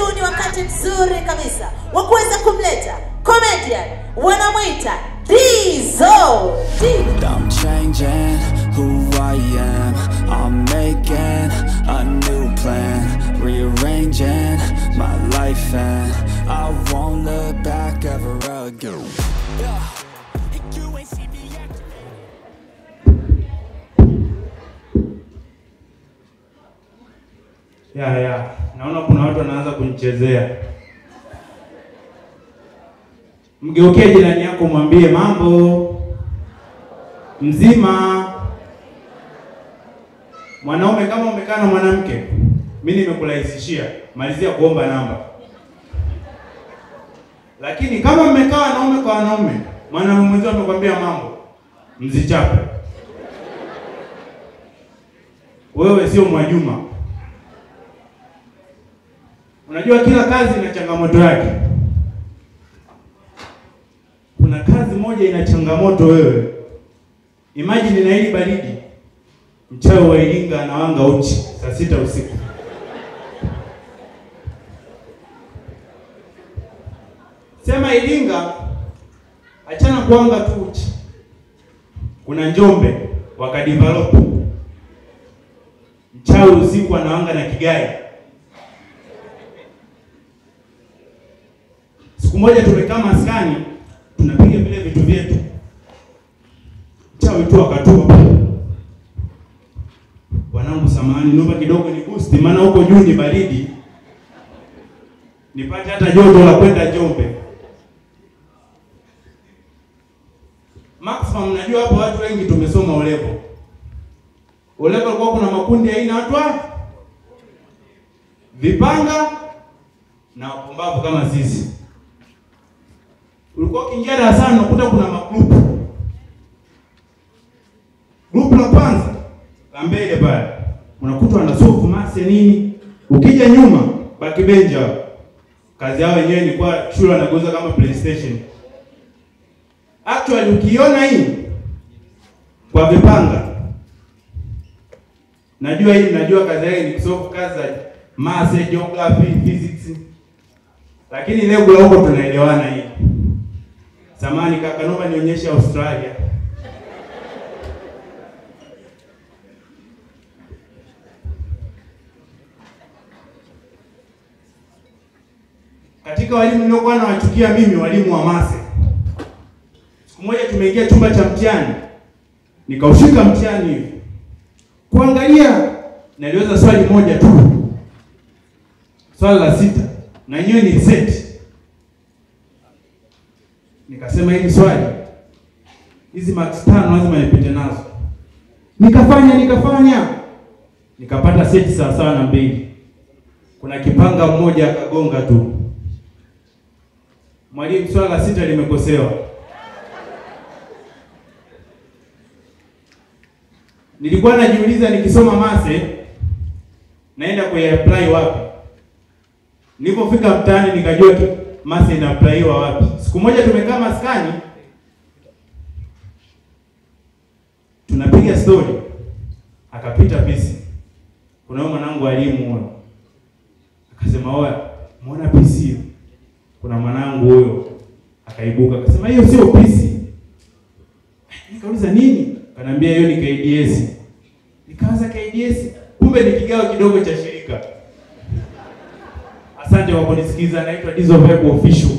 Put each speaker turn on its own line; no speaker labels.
Huu ni wakati mzuri kabisa wa kuweza kumleta comedian wanamuita Dizzo.
I'm changing who I am. I'm making a new plan, rearranging my life, and I won't look back ever again.
Ya, naona kuna watu wanaanza kunichezea. Mgeukie jirani yako mwambie mambo mzima. Mwanaume kama umekaa na mwanamke, mimi nimekurahisishia, malizia kuomba namba. Lakini kama mmekaa wanaume kwa wanaume, mwanamume mwenzao amekwambia mambo, mzichape. Wewe sio Mwajuma. Unajua kila kazi ina changamoto yake. Kuna kazi moja ina changamoto wewe. Imagine na hili baridi. Mchawi wa Iringa anawanga uchi saa 6 usiku. Sema Iringa, achana kuanga tu uchi. Kuna Njombe wakadevelop. Mchawi usiku anawanga na kigai. Siku moja tumekaa maskani, tunapiga vile vitu vyetu. Mchawi tu akatua. Wanangu samahani, naomba kidogo ni boost, maana huko juu ni baridi. Nipate hata joto la kwenda Njombe. Maximum najua hapo watu wengi tumesoma olevo. Olevo kwa kuna makundi aina watu vipanga na wapumbavu kama sisi. Ulikuwa ukiingia darasani unakuta kuna magrupu. Grupu la kwanza la mbele pale unakuta wanasofu mase nini. Ukija nyuma backbencher kazi yao wenyewe ni kwa shule wanageuza kama PlayStation. Actually ukiona hii kwa vipanga, najua hii mnajua kazi yake ni kusolve kazi za mase, geography, physics. Lakini leo kula huko tunaelewana hii. Samani kaka, naomba nionyeshe Australia. Katika walimu niliokuwa nawachukia mimi, walimu wa mase. Siku moja tumeingia chumba cha mtihani. Nikaushika mtihani hivi. Kuangalia naliweza swali moja tu. Swali la 6. Na yenyewe ni set. Nikasema hili swali, hizi marks 5 lazima nipite nazo. Nikafanya. Nikapata seti sawa na 2. Kuna kipanga mmoja akagonga tu. Mwalimu, swali la 6 limekosewa. Nilikuwa najiuliza nikisoma mase naenda kuapply wapi. Nilipofika mtaani nikajua mase ina-applyiwa wapi. Siku moja tumekaa maskani, tunapiga story. Akapita pisi. Kuna mwanangu alimu huyo. Akasema, "Oya, muona pisi hiyo?" Kuna mwanangu huyo akaibuka akasema, "Hiyo sio pisi." Nikauliza nini? Akaniambia hiyo ni KDS. Nikaanza KDS, kumbe ni kigao kidogo cha shirika. Asante kwa kunisikiza, naitwa Dizzo Official.